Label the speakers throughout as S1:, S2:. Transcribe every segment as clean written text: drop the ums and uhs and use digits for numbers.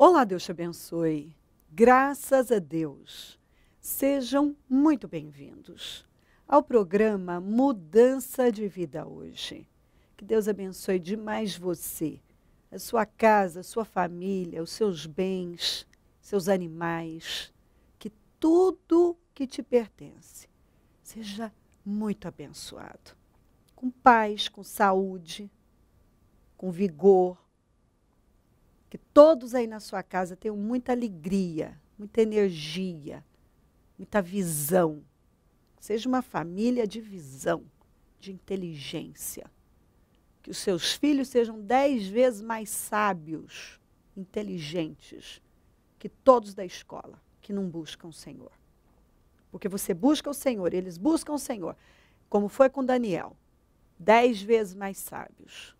S1: Olá, Deus te abençoe. Graças a Deus. Sejam muito bem-vindos ao programa Mudança de Vida hoje. Que Deus abençoe demais você, a sua casa, a sua família, os seus bens, seus animais, que tudo que te pertence seja muito abençoado. Com paz, com saúde, com vigor. Que todos aí na sua casa tenham muita alegria, muita energia, muita visão. Seja uma família de visão, de inteligência. Que os seus filhos sejam 10 vezes mais sábios, inteligentes, que todos da escola, que não buscam o Senhor. Porque você busca o Senhor, eles buscam o Senhor. Como foi com Daniel, 10 vezes mais sábios.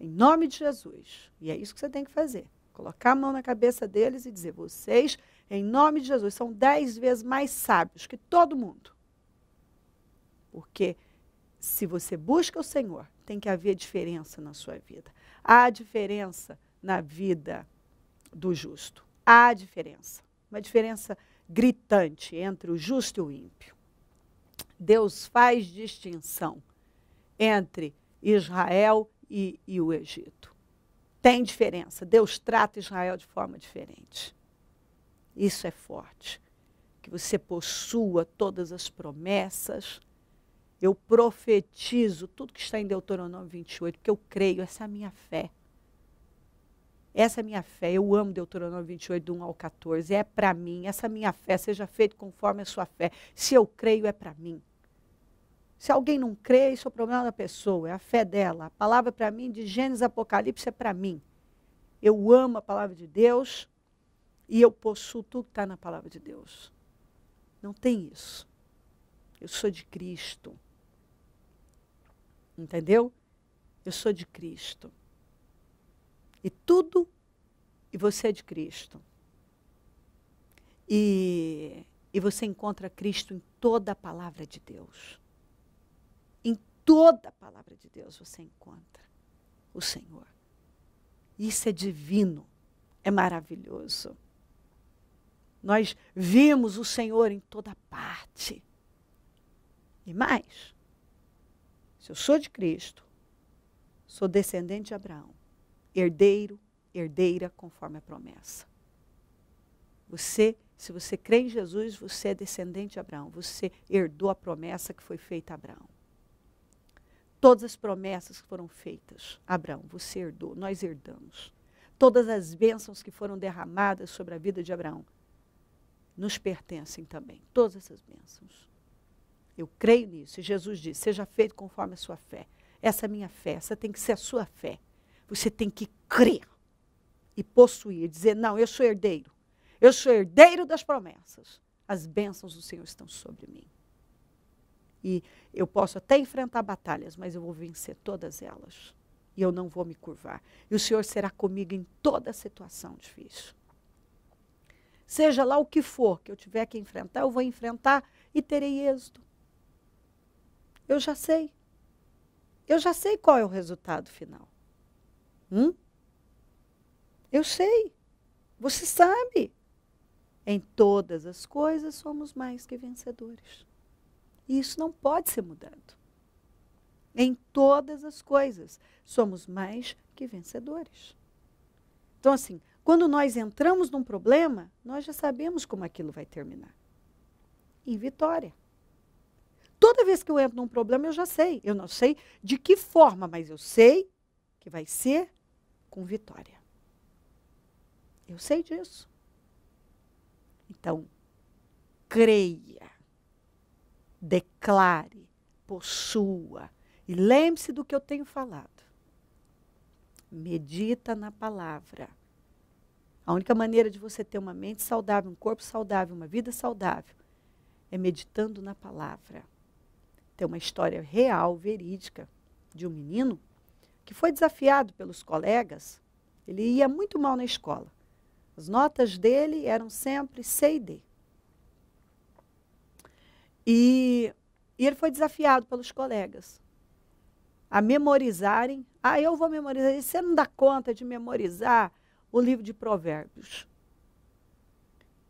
S1: Em nome de Jesus. E é isso que você tem que fazer. Colocar a mão na cabeça deles e dizer, vocês, em nome de Jesus, são 10 vezes mais sábios que todo mundo. Porque se você busca o Senhor, tem que haver diferença na sua vida. Há diferença na vida do justo. Há diferença. Uma diferença gritante entre o justo e o ímpio. Deus faz distinção entre Israel e o Egito. Tem diferença. Deus trata Israel de forma diferente. Isso é forte. Que você possua todas as promessas. Eu profetizo tudo que está em Deuteronômio 28, porque eu creio, essa é a minha fé. Essa é a minha fé. Eu amo Deuteronômio 28, do 1 ao 14. É para mim. Essa minha fé seja feita conforme a sua fé. Se eu creio, é para mim. Se alguém não crê, isso é o problema da pessoa, é a fé dela. A palavra para mim, de Gênesis Apocalipse, é para mim. Eu amo a palavra de Deus e eu possuo tudo que está na palavra de Deus. Não tem isso. Eu sou de Cristo. Entendeu? Eu sou de Cristo. E você é de Cristo. E você encontra Cristo em toda a palavra de Deus. Em toda a palavra de Deus você encontra o Senhor. Isso é divino, é maravilhoso. Nós vimos o Senhor em toda parte. E mais, se eu sou de Cristo, sou descendente de Abraão, herdeiro, herdeira conforme a promessa. Se você crê em Jesus, você é descendente de Abraão, você herdou a promessa que foi feita a Abraão. Todas as promessas que foram feitas, Abraão, você herdou, nós herdamos. Todas as bênçãos que foram derramadas sobre a vida de Abraão, nos pertencem também, todas essas bênçãos. Eu creio nisso, e Jesus disse, seja feito conforme a sua fé. Essa é a minha fé, essa tem que ser a sua fé. Você tem que crer e possuir, dizer, não, eu sou herdeiro das promessas. As bênçãos do Senhor estão sobre mim. E eu posso até enfrentar batalhas, mas eu vou vencer todas elas. E eu não vou me curvar. E o Senhor será comigo em toda situação difícil. Seja lá o que for que eu tiver que enfrentar, eu vou enfrentar e terei êxito. Eu já sei. Eu já sei qual é o resultado final. Eu sei. Você sabe. Em todas as coisas somos mais que vencedores. E isso não pode ser mudado. Em todas as coisas, somos mais que vencedores. Então, assim, quando nós entramos num problema, nós já sabemos como aquilo vai terminar. Em vitória. Toda vez que eu entro num problema, eu já sei. Eu não sei de que forma, mas eu sei que vai ser com vitória. Eu sei disso. Então, creia. Declare, possua. E lembre-se do que eu tenho falado. Medita na palavra. A única maneira de você ter uma mente saudável, um corpo saudável, uma vida saudável, é meditando na palavra. Tem uma história real, verídica, de um menino que foi desafiado pelos colegas. Ele ia muito mal na escola. As notas dele eram sempre C e D. E ele foi desafiado pelos colegas a memorizarem. Eu vou memorizar. Você não dá conta de memorizar o livro de Provérbios.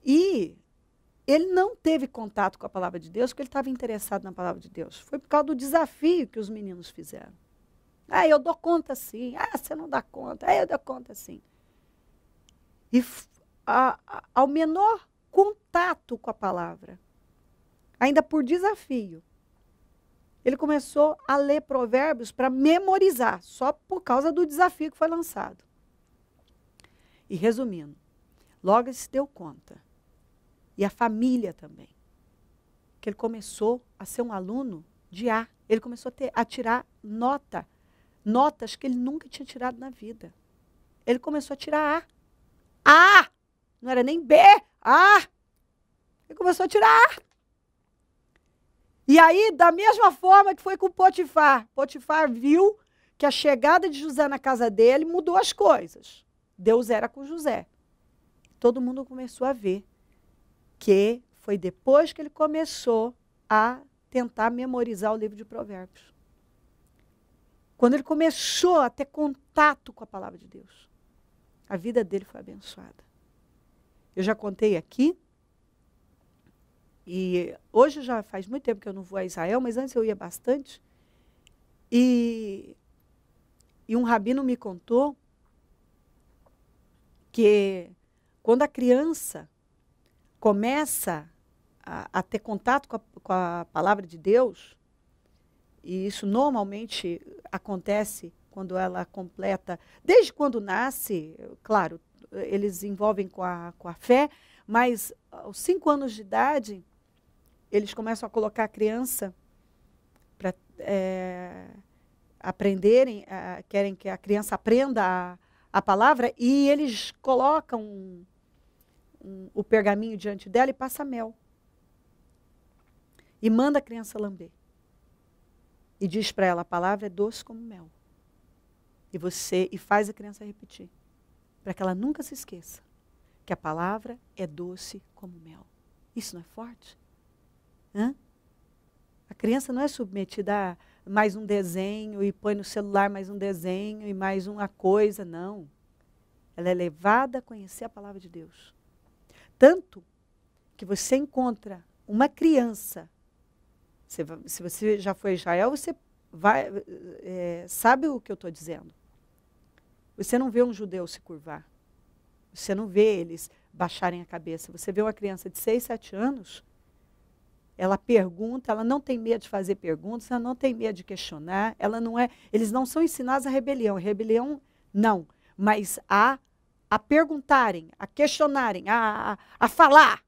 S1: E ele não teve contato com a palavra de Deus porque ele estava interessado na palavra de Deus. Foi por causa do desafio que os meninos fizeram. Ah, eu dou conta sim. Ah, você não dá conta. Ah, eu dou conta sim. E ao menor contato com a palavra, ainda por desafio, ele começou a ler Provérbios para memorizar, só por causa do desafio que foi lançado. E resumindo, logo ele se deu conta, e a família também, que ele começou a ser um aluno de A. Ele começou a tirar notas que ele nunca tinha tirado na vida. Ele começou a tirar A. A! Não era nem B, A! Ele começou a tirar A. E aí, da mesma forma que foi com Potifar. Potifar viu que a chegada de José na casa dele mudou as coisas. Deus era com José. Todo mundo começou a ver que foi depois que ele começou a tentar memorizar o livro de Provérbios. Quando ele começou a ter contato com a palavra de Deus, a vida dele foi abençoada. Eu já contei aqui, e hoje já faz muito tempo que eu não vou a Israel, mas antes eu ia bastante. E um rabino me contou que quando a criança começa a ter contato com a palavra de Deus, e isso normalmente acontece quando ela completa, desde quando nasce, claro, eles envolvem com a fé, mas aos 5 anos de idade, eles começam a colocar a criança para aprenderem, querem que a criança aprenda a palavra, e eles colocam o pergaminho diante dela e passa mel. E manda a criança lamber. E diz para ela, a palavra é doce como mel. E faz a criança repetir, para que ela nunca se esqueça que a palavra é doce como mel. Isso não é forte? Hã? A criança não é submetida a mais um desenho e põe no celular mais um desenho e mais uma coisa, não. Ela é levada a conhecer a palavra de Deus. Tanto que você encontra uma criança, se você já foi a Israel, você sabe o que eu estou dizendo. Você não vê um judeu se curvar. Você não vê eles baixarem a cabeça. Você vê uma criança de 6, 7 anos, ela pergunta, ela não tem medo de fazer perguntas, ela não tem medo de questionar, eles não são ensinados a rebelião não, mas a perguntarem, a questionarem, a falar.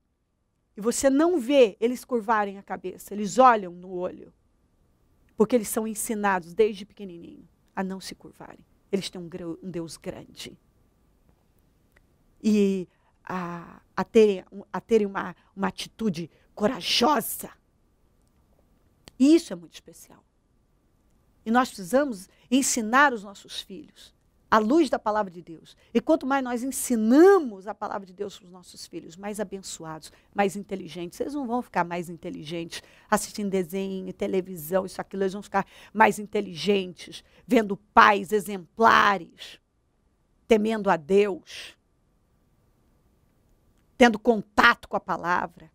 S1: E você não vê eles curvarem a cabeça, eles olham no olho, porque eles são ensinados desde pequenininho a não se curvarem. Eles têm um Deus grande. E a terem uma atitude corajosa. E isso é muito especial. E nós precisamos ensinar os nossos filhos à luz da palavra de Deus. E quanto mais nós ensinamos a palavra de Deus para os nossos filhos, mais abençoados, mais inteligentes. Eles não vão ficar mais inteligentes assistindo desenho, televisão, isso, aquilo. Eles vão ficar mais inteligentes, vendo pais exemplares, temendo a Deus, tendo contato com a palavra.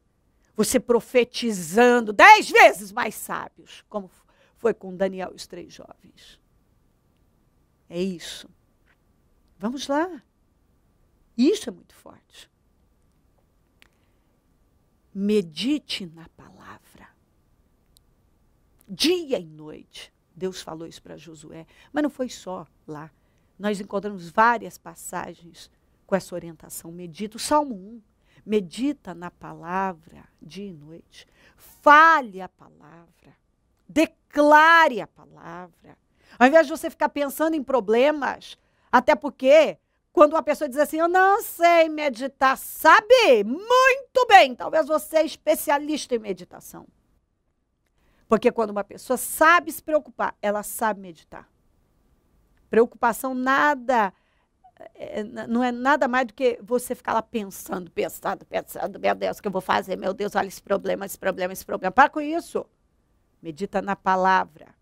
S1: Você profetizando 10 vezes mais sábios, como foi com Daniel e os 3 jovens. É isso. Vamos lá. Isso é muito forte. Medite na palavra. Dia e noite. Deus falou isso para Josué. Mas não foi só lá. Nós encontramos várias passagens com essa orientação. Medita. O Salmo 1. Medita na palavra dia e noite. Fale a palavra. Declare a palavra. Ao invés de você ficar pensando em problemas, até porque quando uma pessoa diz assim, eu não sei meditar, sabe? Muito bem, talvez você é especialista em meditação. Porque quando uma pessoa sabe se preocupar, ela sabe meditar. Preocupação não é nada mais do que você ficar lá pensando, meu Deus, o que eu vou fazer? Meu Deus, olha esse problema. Para com isso. Medita na palavra.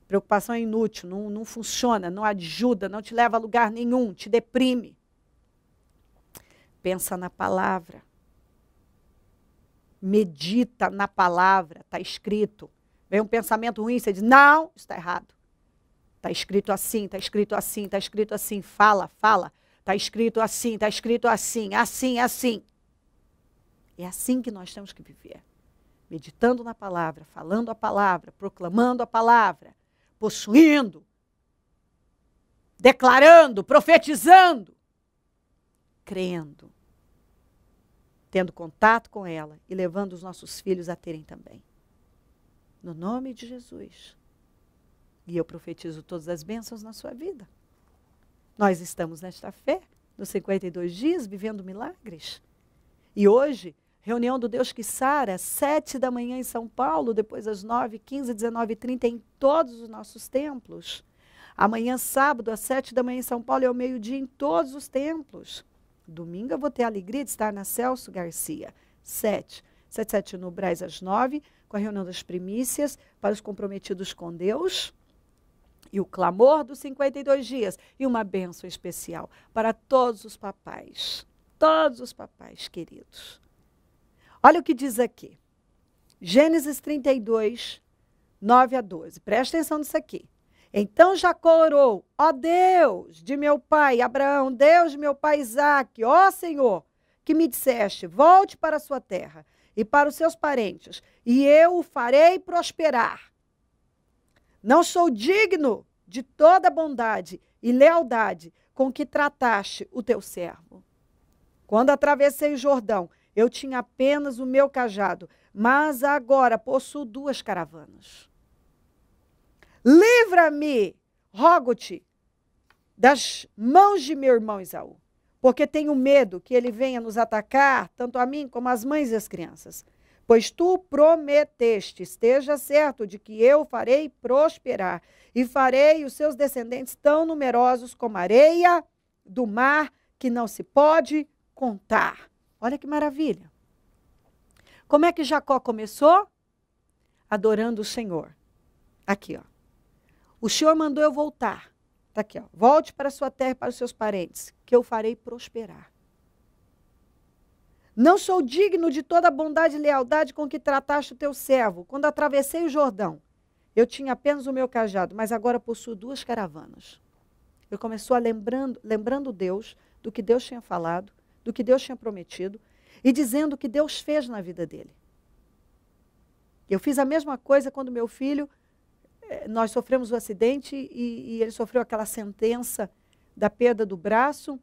S1: Preocupação é inútil, não funciona, não ajuda, não te leva a lugar nenhum, te deprime. Pensa na palavra. Medita na palavra, está escrito. Vem um pensamento ruim, você diz, não, está errado. Está escrito assim, está escrito assim, está escrito assim. Fala, fala. Está escrito assim, assim, assim. É assim que nós temos que viver. Meditando na palavra, falando a palavra, proclamando a palavra, possuindo, declarando, profetizando, crendo, tendo contato com ela e levando os nossos filhos a terem também. No nome de Jesus. E eu profetizo todas as bênçãos na sua vida. Nós estamos nesta fé, nos 52 dias, vivendo milagres. E hoje, reunião do Deus que Sara, 7 da manhã em São Paulo, depois às 9, 15, 19 e 30 em todos os nossos templos. Amanhã, sábado, às 7 da manhã em São Paulo, é ao meio-dia em todos os templos. Domingo eu vou ter a alegria de estar na Celso Garcia, 7 no Brás às 9, com a reunião das primícias para os comprometidos com Deus. E o clamor dos 52 dias. E uma bênção especial para todos os papais queridos. Olha o que diz aqui. Gênesis 32, 9 a 12. Presta atenção nisso aqui. Então Jacó orou, ó Deus de meu pai Abraão, Deus de meu pai Isaque, ó Senhor, que me disseste, volte para a sua terra e para os seus parentes, e eu o farei prosperar. Não sou digno de toda bondade e lealdade com que trataste o teu servo. Quando atravessei o Jordão, eu tinha apenas o meu cajado, mas agora possuo 2 caravanas. Livra-me, rogo-te, das mãos de meu irmão Esaú, porque tenho medo que ele venha nos atacar, tanto a mim como as mães e as crianças. Pois tu prometeste, esteja certo de que eu farei prosperar e farei os seus descendentes tão numerosos como a areia do mar, que não se pode contar. Olha que maravilha. Como é que Jacó começou? Adorando o Senhor. Aqui, ó. O Senhor mandou eu voltar. Está aqui, ó. Volte para a sua terra e para os seus parentes, que eu farei prosperar. Não sou digno de toda a bondade e lealdade com que trataste o teu servo. Quando atravessei o Jordão, eu tinha apenas o meu cajado, mas agora possuo 2 caravanas. Ele começou lembrando Deus, do que Deus tinha falado, do que Deus tinha prometido, e dizendo o que Deus fez na vida dele. Eu fiz a mesma coisa quando meu filho, nós sofremos um acidente e ele sofreu aquela sentença da perda do braço,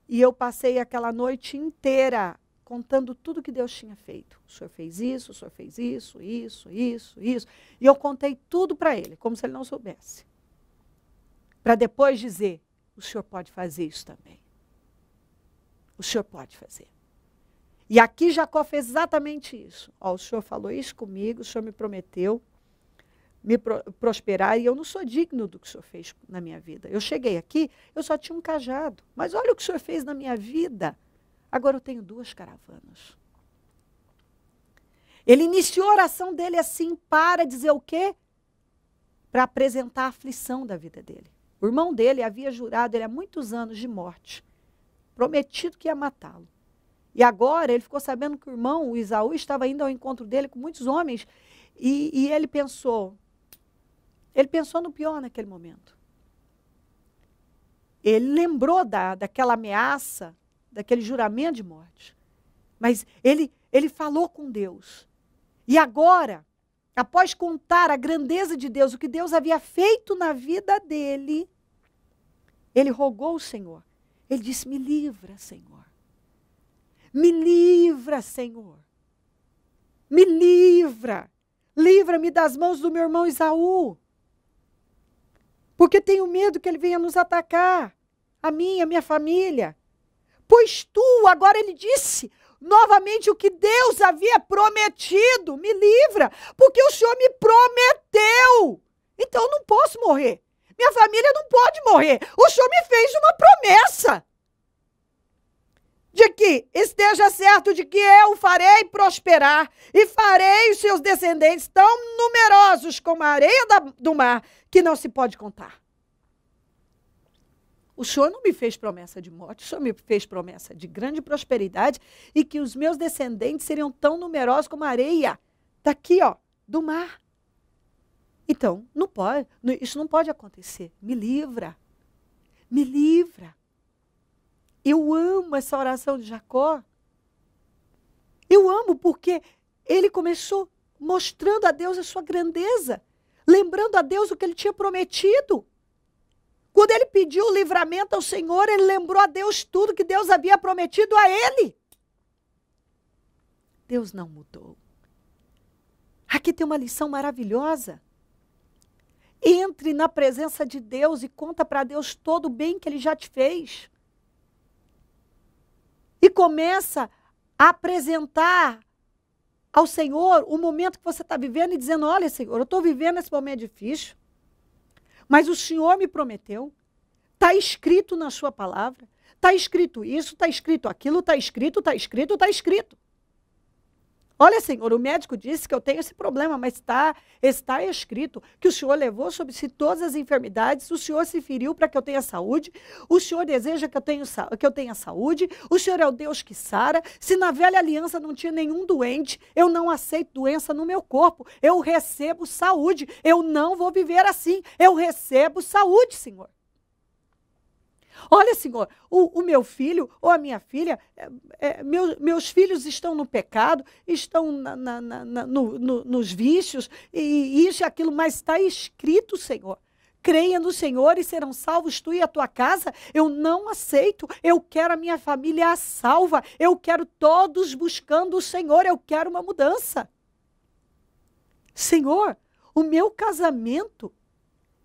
S1: e eu passei aquela noite inteira contando tudo que Deus tinha feito. O Senhor fez isso, o Senhor fez isso. E eu contei tudo para ele, como se ele não soubesse. Para depois dizer, o Senhor pode fazer isso também. O Senhor pode fazer. E aqui Jacó fez exatamente isso. Ó, o Senhor falou isso comigo, o Senhor me prometeu me prosperar, e eu não sou digno do que o Senhor fez na minha vida. Eu cheguei aqui, eu só tinha um cajado. Mas olha o que o Senhor fez na minha vida. Agora eu tenho 2 caravanas. Ele iniciou a oração dele assim para dizer o quê? Para apresentar a aflição da vida dele. O irmão dele havia jurado ele há muitos anos de morte, prometido que ia matá-lo. E agora ele ficou sabendo que o irmão, o Esaú, estava indo ao encontro dele com muitos homens, e ele pensou no pior naquele momento. Ele lembrou daquela ameaça, daquele juramento de morte. Mas ele falou com Deus. E agora, após contar a grandeza de Deus, o que Deus havia feito na vida dele, ele rogou ao Senhor. Ele disse, me livra, Senhor. Me livra, Senhor. Me livra. Livra-me das mãos do meu irmão Esaú. Porque tenho medo que ele venha nos atacar. A minha família. Pois tu, agora ele disse novamente o que Deus havia prometido. Me livra, porque o Senhor me prometeu. Então eu não posso morrer. Minha família não pode morrer. O Senhor me fez uma promessa. De que esteja certo de que eu farei prosperar e farei os seus descendentes tão numerosos como a areia do mar, que não se pode contar. O Senhor não me fez promessa de morte, o Senhor me fez promessa de grande prosperidade e que os meus descendentes seriam tão numerosos como a areia daqui, ó, do mar. Então, não pode, isso não pode acontecer. Me livra. Me livra. Eu amo essa oração de Jacó. Eu amo porque ele começou mostrando a Deus a sua grandeza, lembrando a Deus o que ele tinha prometido. Quando ele pediu o livramento ao Senhor, ele lembrou a Deus tudo que Deus havia prometido a ele. Deus não mudou. Aqui tem uma lição maravilhosa. Entre na presença de Deus e conta para Deus todo o bem que ele já te fez. E começa a apresentar ao Senhor o momento que você está vivendo e dizendo, olha, Senhor, eu estou vivendo esse momento difícil, mas o Senhor me prometeu, está escrito na sua palavra, está escrito isso, está escrito aquilo, está escrito, está escrito, está escrito. Olha, Senhor, o médico disse que eu tenho esse problema, mas está escrito que o Senhor levou sobre si todas as enfermidades, o Senhor se feriu para que eu tenha saúde, o Senhor deseja que eu tenha saúde, o Senhor é o Deus que sara. Se na velha aliança não tinha nenhum doente, eu não aceito doença no meu corpo, eu recebo saúde, eu não vou viver assim, eu recebo saúde, Senhor. Olha, Senhor, o meu filho ou a minha filha, meus filhos estão no pecado, estão nos vícios, e isso e aquilo, mas está escrito, Senhor. Creia no Senhor e serão salvos tu e a tua casa. Eu não aceito, eu quero a minha família salva, eu quero todos buscando o Senhor, eu quero uma mudança. Senhor, o meu casamento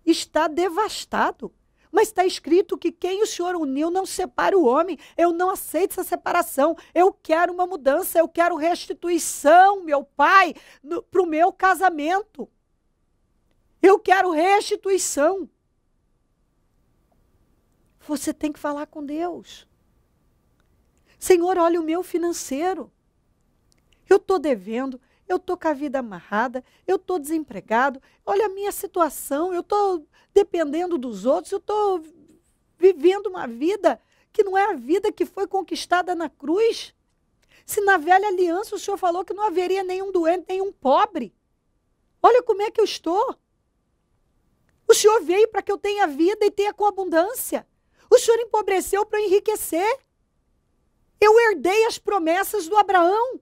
S1: está devastado. Mas está escrito que quem o Senhor uniu não separa o homem. Eu não aceito essa separação. Eu quero uma mudança, eu quero restituição, meu Pai, para o meu casamento. Eu quero restituição. Você tem que falar com Deus. Senhor, olha o meu financeiro. Eu estou devendo, eu estou com a vida amarrada, eu estou desempregado, olha a minha situação, eu estou dependendo dos outros, eu estou vivendo uma vida que não é a vida que foi conquistada na cruz. Se na velha aliança o Senhor falou que não haveria nenhum doente, nenhum pobre. Olha como é que eu estou. O Senhor veio para que eu tenha vida e tenha com abundância. O Senhor empobreceu para enriquecer. Eu herdei as promessas do Abraão.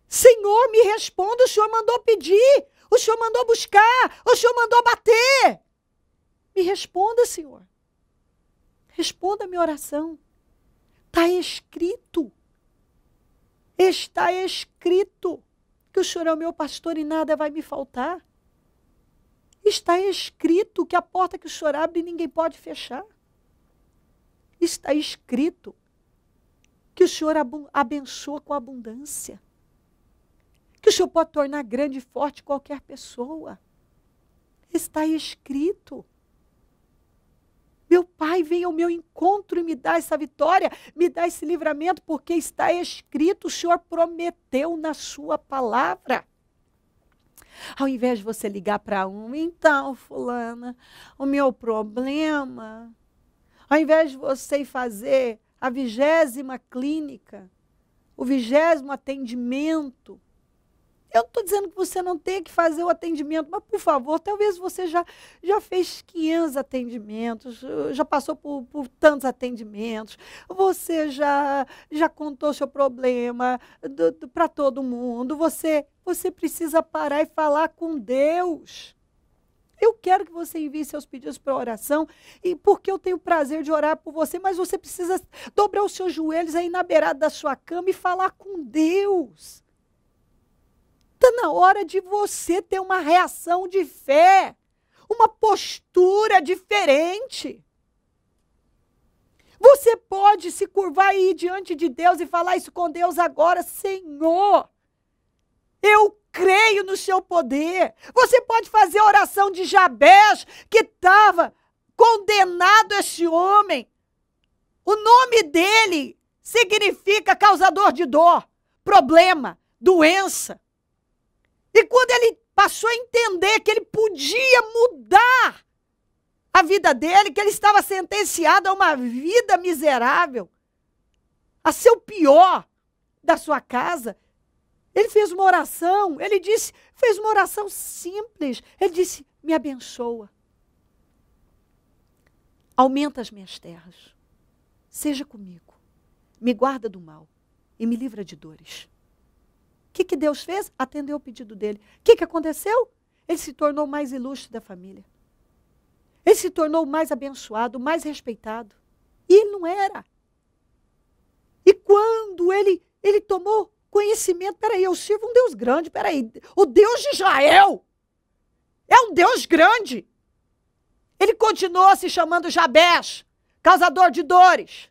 S1: Senhor, me responda, o Senhor mandou pedir, o Senhor mandou buscar, o Senhor mandou bater. Me responda, Senhor. Responda a minha oração. Está escrito. Está escrito que o Senhor é o meu pastor e nada vai me faltar. Está escrito que a porta que o Senhor abre ninguém pode fechar. Está escrito que o Senhor abençoa com abundância. Que o Senhor pode tornar grande e forte qualquer pessoa. Está escrito. Meu Pai, venha ao meu encontro e me dá essa vitória, me dá esse livramento, porque está escrito, o Senhor prometeu na sua palavra. Ao invés de você ligar para então, fulana, o meu problema, ao invés de você ir fazer a 20ª clínica, o 20º atendimento, eu não estou dizendo que você não tem que fazer o atendimento, mas, por favor, talvez você já fez 500 atendimentos, já passou por tantos atendimentos, você já contou seu problema para todo mundo, você precisa parar e falar com Deus. Eu quero que você envie seus pedidos para oração, e porque eu tenho prazer de orar por você, mas você precisa dobrar os seus joelhos aí na beirada da sua cama e falar com Deus. Está na hora de você ter uma reação de fé, uma postura diferente. Você pode se curvar aí diante de Deus e falar isso com Deus agora, Senhor, eu creio no seu poder. Você pode fazer a oração de Jabez, que estava condenado esse homem. O nome dele significa causador de dor, problema, doença. E quando ele passou a entender que ele podia mudar a vida dele, que ele estava sentenciado a uma vida miserável, a ser o pior da sua casa. Ele fez uma oração, fez uma oração simples. Ele disse, me abençoa. Aumenta as minhas terras. Seja comigo. Me guarda do mal e me livra de dores. O que Deus fez? Atendeu o pedido dele. O que aconteceu? Ele se tornou o mais ilustre da família. Ele se tornou o mais abençoado, o mais respeitado. E ele não era. E quando ele tomou conhecimento, peraí, eu sirvo um Deus grande, peraí, o Deus de Israel é um Deus grande. Ele continuou se chamando Jabés, causador de dores,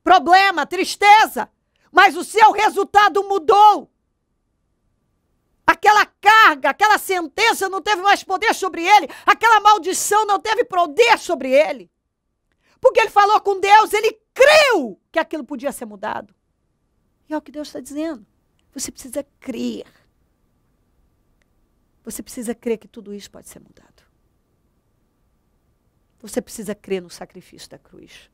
S1: problema, tristeza, mas o seu resultado mudou. Aquela carga, aquela sentença não teve mais poder sobre ele, aquela maldição não teve poder sobre ele. Porque ele falou com Deus, ele creu que aquilo podia ser mudado. E é o que Deus está dizendo. Você precisa crer. Você precisa crer que tudo isso pode ser mudado. Você precisa crer no sacrifício da cruz.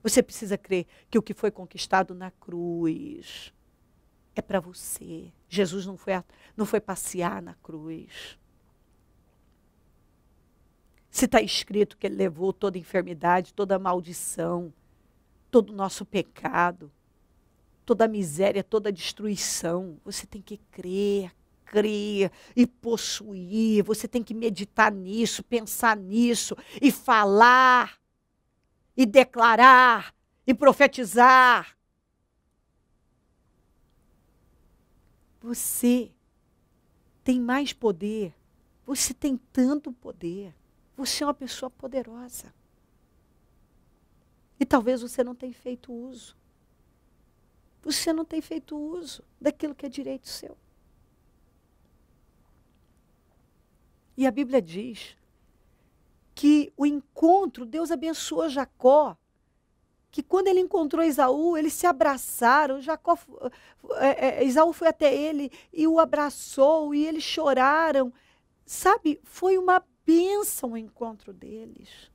S1: Você precisa crer que o que foi conquistado na cruz é para você. Jesus não foi passear na cruz. Se está escrito que ele levou toda enfermidade, toda maldição, todo o nosso pecado, toda a miséria, toda a destruição, você tem que crer e possuir. Você tem que meditar nisso, pensar nisso e falar e declarar e profetizar. Você tem mais poder. Você tem tanto poder. Você é uma pessoa poderosa. E talvez você não tenha feito uso. Você não tem feito uso daquilo que é direito seu. E a Bíblia diz que o encontro, Deus abençoou Jacó, que quando ele encontrou Esaú, eles se abraçaram, Esaú foi até ele e o abraçou, e eles choraram. Sabe, foi uma bênção o encontro deles.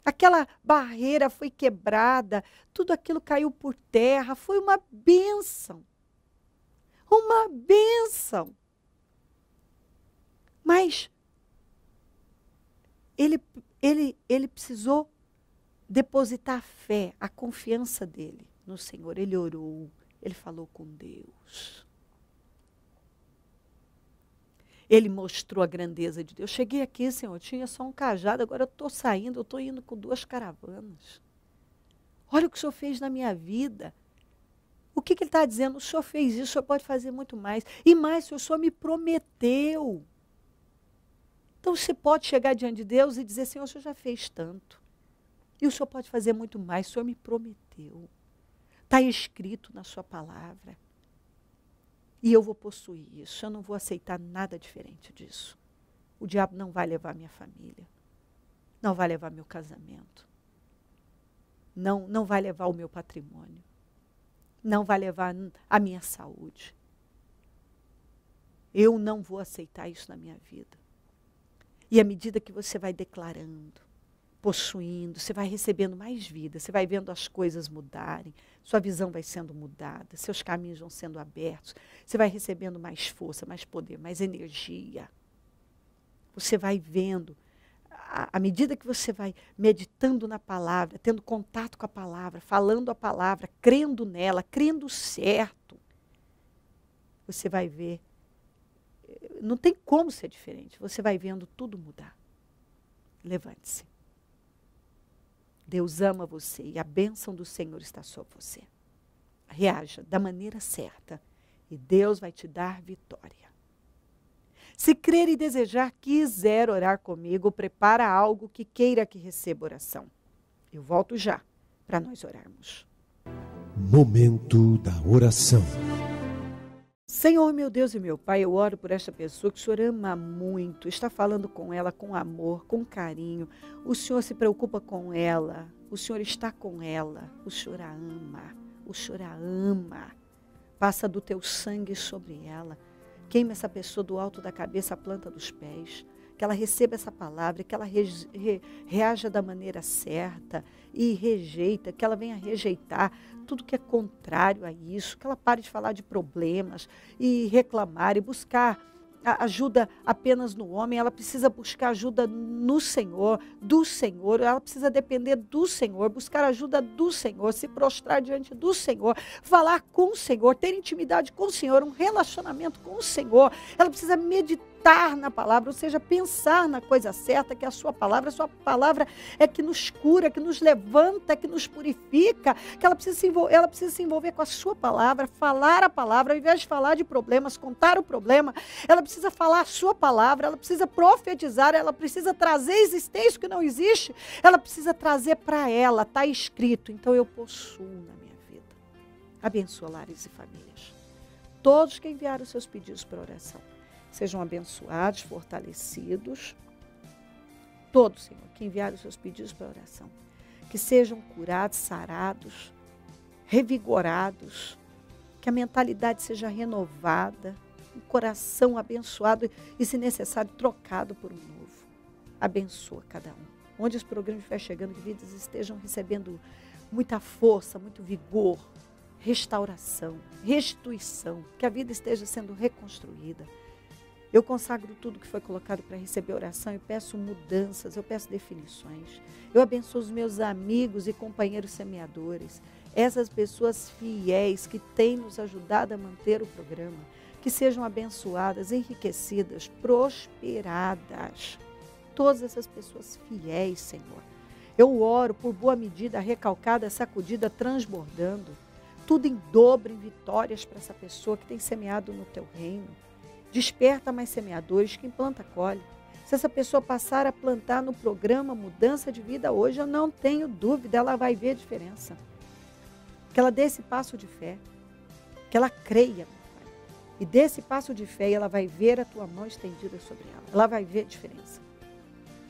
S1: Aquela barreira foi quebrada, tudo aquilo caiu por terra, foi uma bênção. Uma bênção. Mas ele precisou depositar a fé, a confiança dele no Senhor. Ele orou, ele falou com Deus. Ele mostrou a grandeza de Deus. Cheguei aqui, Senhor, tinha só um cajado, agora eu estou saindo, eu estou indo com 2 caravanas. Olha o que o Senhor fez na minha vida. O que ele está dizendo? O Senhor fez isso, o Senhor pode fazer muito mais. E mais, o Senhor me prometeu. Então você pode chegar diante de Deus e dizer, Senhor, o Senhor já fez tanto. E o Senhor pode fazer muito mais, o Senhor me prometeu. Está escrito na sua palavra. E eu vou possuir isso, eu não vou aceitar nada diferente disso. O diabo não vai levar minha família, não vai levar meu casamento, não vai levar o meu patrimônio, não vai levar a minha saúde. Eu não vou aceitar isso na minha vida. E à medida que você vai declarando, possuindo, você vai recebendo mais vida, você vai vendo as coisas mudarem, sua visão vai sendo mudada, seus caminhos vão sendo abertos, você vai recebendo mais força, mais poder, mais energia. Você vai vendo, à medida que você vai meditando na palavra, tendo contato com a palavra, falando a palavra, crendo nela, crendo certo, você vai ver, não tem como ser diferente, você vai vendo tudo mudar. Levante-se. Deus ama você e a bênção do Senhor está sobre você. Reaja da maneira certa e Deus vai te dar vitória. Se crer e desejar, quiser orar comigo, prepara algo que queira que receba oração. Eu volto já para nós orarmos.
S2: Momento da oração.
S1: Senhor, meu Deus e meu Pai, eu oro por esta pessoa que o Senhor ama muito, está falando com ela com amor, com carinho. O Senhor se preocupa com ela, o Senhor está com ela, o Senhor a ama, o Senhor a ama. Passa do teu sangue sobre ela, queima essa pessoa do alto da cabeça à planta dos pés. que ela receba essa palavra, que ela reaja da maneira certa e rejeita, que ela venha rejeitar tudo que é contrário a isso, que ela pare de falar de problemas e reclamar e buscar ajuda apenas no homem. Ela precisa buscar ajuda no Senhor, do Senhor, ela precisa depender do Senhor, buscar ajuda do Senhor, se prostrar diante do Senhor, falar com o Senhor, ter intimidade com o Senhor, um relacionamento com o Senhor. Ela precisa meditar na palavra, ou seja, pensar na coisa certa, que é a sua palavra é que nos cura, que nos levanta, que nos purifica, que ela precisa se envolver com a sua palavra, falar a palavra, ao invés de falar de problemas, contar o problema, ela precisa falar a sua palavra, ela precisa profetizar, ela precisa trazer à existência o que não existe, ela precisa trazer para ela, está escrito, então eu possuo na minha vida. Abençoa lares e famílias. Todos que enviaram os seus pedidos para oração, sejam abençoados, fortalecidos. Todos, Senhor, que enviaram os seus pedidos para oração, que sejam curados, sarados, revigorados, que a mentalidade seja renovada, um coração abençoado e, se necessário, trocado por um novo. Abençoa cada um. Onde esse programa estiver chegando, que vidas estejam recebendo muita força, muito vigor, restauração, restituição, que a vida esteja sendo reconstruída. Eu consagro tudo que foi colocado para receber oração e peço mudanças, eu peço definições. Eu abençoo os meus amigos e companheiros semeadores, essas pessoas fiéis que têm nos ajudado a manter o programa, que sejam abençoadas, enriquecidas, prosperadas. Todas essas pessoas fiéis, Senhor. Eu oro por boa medida, recalcada, sacudida, transbordando. Tudo em dobro, em vitórias para essa pessoa que tem semeado no teu reino. Desperta mais semeadores, quem planta colhe. Se essa pessoa passar a plantar no programa Mudança de Vida hoje, eu não tenho dúvida, ela vai ver a diferença. Que ela dê esse passo de fé, que ela creia, meu Pai. E desse passo de fé, ela vai ver a tua mão estendida sobre ela. Ela vai ver a diferença.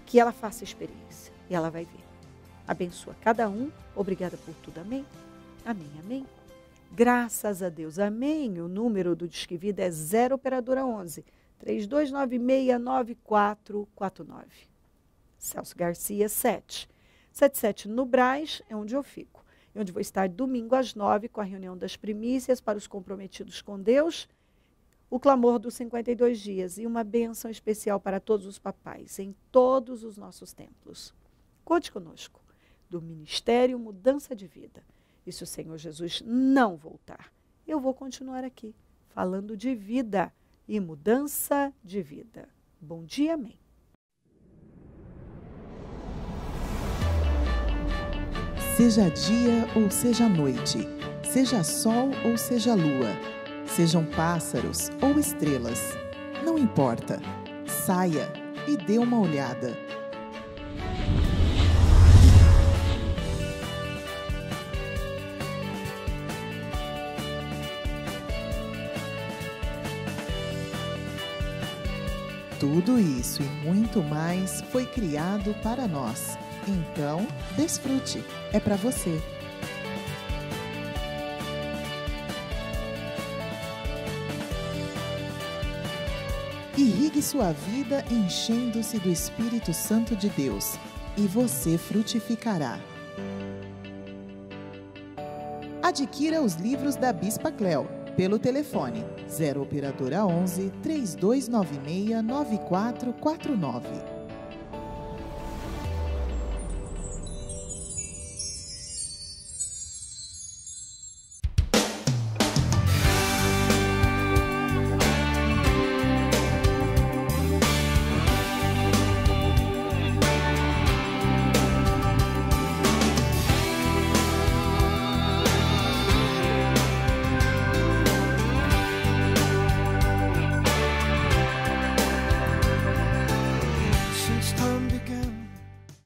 S1: Que ela faça experiência e ela vai ver. Abençoa cada um. Obrigada por tudo. Amém? Amém, amém. Graças a Deus. Amém. O número do Disque Vida é 0 operadora 11 3296-9449. Celso Garcia 777 no Brás, é onde eu fico. E onde vou estar domingo às 9 com a reunião das primícias para os comprometidos com Deus, o clamor dos 52 dias e uma bênção especial para todos os papais em todos os nossos templos. Conte conosco do Ministério Mudança de Vida. E se o Senhor Jesus não voltar, eu vou continuar aqui falando de vida e mudança de vida. Bom dia, amém.
S3: Seja dia ou seja noite, seja sol ou seja lua, sejam pássaros ou estrelas, não importa. Saia e dê uma olhada. Tudo isso e muito mais foi criado para nós. Então, desfrute. É para você. Irrigue sua vida enchendo-se do Espírito Santo de Deus, e você frutificará. Adquira os livros da Bispa Cléo pelo telefone 0 operadora 11 3296 9449.